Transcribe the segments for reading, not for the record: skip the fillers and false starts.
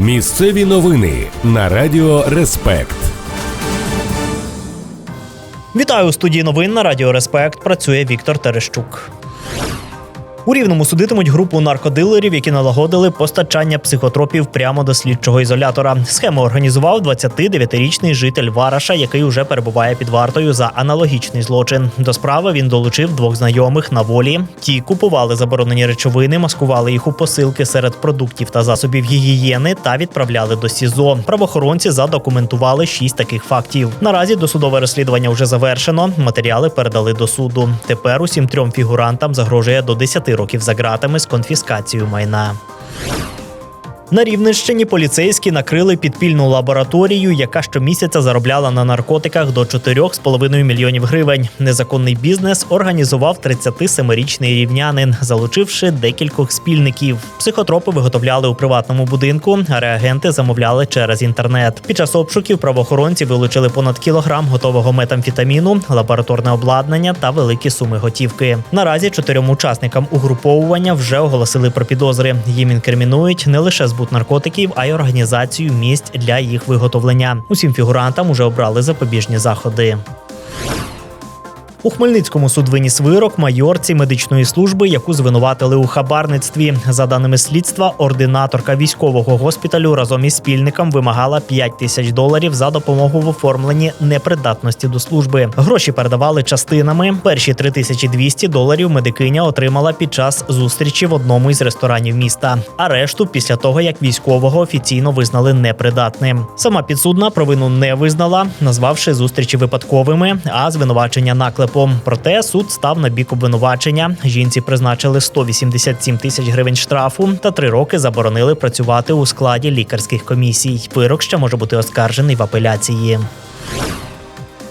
Місцеві новини на Радіо Респект. Вітаю, у студії новин на Радіо Респект працює Віктор Терещук. У Рівному судитимуть групу наркодилерів, які налагодили постачання психотропів прямо до слідчого ізолятора. Схему організував 29-річний житель Вараша, який уже перебуває під вартою за аналогічний злочин. До справи він долучив двох знайомих на волі. Ті купували заборонені речовини, маскували їх у посилки серед продуктів та засобів гігієни та відправляли до СІЗО. Правоохоронці задокументували 6 таких фактів. Наразі досудове розслідування вже завершено, матеріали передали до суду. Тепер усім 3 фігурантам загрожує до 10 років за ґратами з конфіскацією майна. На Рівненщині поліцейські накрили підпільну лабораторію, яка щомісяця заробляла на наркотиках до 4,5 мільйонів гривень. Незаконний бізнес організував 37-річний рівнянин, залучивши декількох спільників. Психотропи виготовляли у приватному будинку, а реагенти замовляли через інтернет. Під час обшуків правоохоронці вилучили понад кілограм готового метамфетаміну, лабораторне обладнання та великі суми готівки. Наразі 4 учасникам угруповування вже оголосили про підозри. Їм інкримінують не лише збут наркотиків, а й організацію місць для їх виготовлення. Усім фігурантам уже обрали запобіжні заходи. У Хмельницькому суд виніс вирок майорці медичної служби, яку звинуватили у хабарництві. За даними слідства, ординаторка військового госпіталю разом із спільником вимагала $5000 за допомогу в оформленні непридатності до служби. Гроші передавали частинами. Перші $3200 медикиня отримала під час зустрічі в одному із ресторанів міста. А решту після того, як військового офіційно визнали непридатним. Сама підсудна провину не визнала, назвавши зустрічі випадковими, а звинувачення наклепом. Проте суд став на бік обвинувачення. Жінці призначили 187 тисяч гривень штрафу та 3 роки заборонили працювати у складі лікарських комісій. Вирок ще може бути оскаржений в апеляції.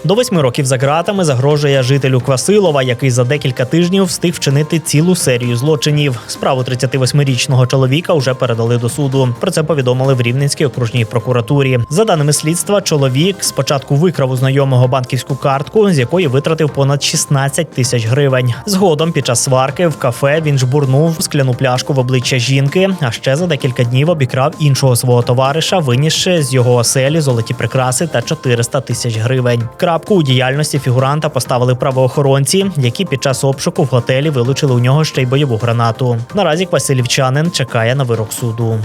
До 8 років за ґратами загрожує жителю Квасилова, який за декілька тижнів встиг вчинити цілу серію злочинів. Справу 38-річного чоловіка вже передали до суду. Про це повідомили в Рівненській окружній прокуратурі. За даними слідства, чоловік спочатку викрав у знайомого банківську картку, з якої витратив понад 16 тисяч гривень. Згодом під час сварки в кафе він жбурнув скляну пляшку в обличчя жінки, а ще за декілька днів обікрав іншого свого товариша, винісши з його оселі золоті прикраси та 400 тисяч гривень. Крапку у діяльності фігуранта поставили правоохоронці, які під час обшуку в готелі вилучили у нього ще й бойову гранату. Наразі квасилівчанин чекає на вирок суду.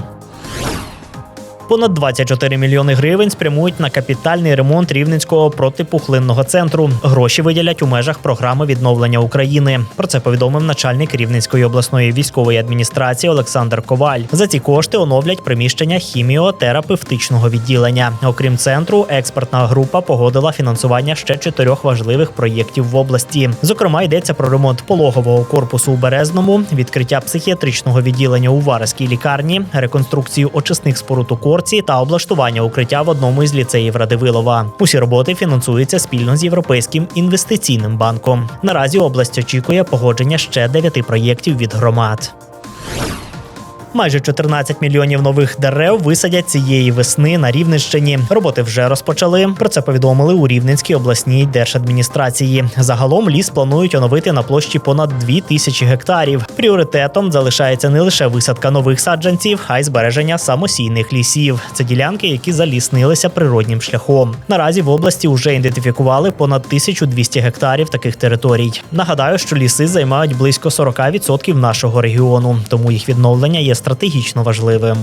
Понад 24 мільйони гривень спрямують на капітальний ремонт Рівненського протипухлинного центру. Гроші виділять у межах програми відновлення України. Про це повідомив начальник Рівненської обласної військової адміністрації Олександр Коваль. За ці кошти оновлять приміщення хіміотерапевтичного відділення. Окрім центру, експертна група погодила фінансування ще 4 важливих проєктів в області. Зокрема, йдеться про ремонт пологового корпусу у Березному, відкриття психіатричного відділення у Вараській лікарні, реконструкцію очисних споруд у та облаштування укриття в одному із ліцеїв Радивилова. Усі роботи фінансуються спільно з Європейським інвестиційним банком. Наразі область очікує погодження ще 9 проєктів від громад. Майже 14 мільйонів нових дерев висадять цієї весни на Рівненщині. Роботи вже розпочали. Про це повідомили у Рівненській обласній держадміністрації. Загалом ліс планують оновити на площі понад 2000 гектарів. Пріоритетом залишається не лише висадка нових саджанців, а й збереження самосійних лісів. Це ділянки, які заліснилися природнім шляхом. Наразі в області вже ідентифікували понад 1200 гектарів таких територій. Нагадаю, що ліси займають близько 40% нашого регіону, тому їх відновлення є стратегічно важливим.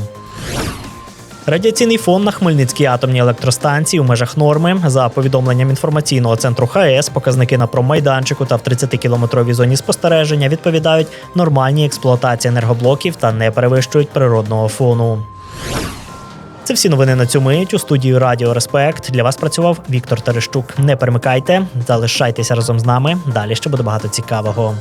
Радіаційний фон на Хмельницькій атомній електростанції у межах норми. За повідомленням інформаційного центру ХАЕС, показники на промайданчику та в 30-кілометровій зоні спостереження відповідають нормальній експлуатації енергоблоків та не перевищують природного фону. Це всі новини на цю мить. У студії Радіо Респект для вас працював Віктор Терещук. Не перемикайте, залишайтеся разом з нами. Далі ще буде багато цікавого.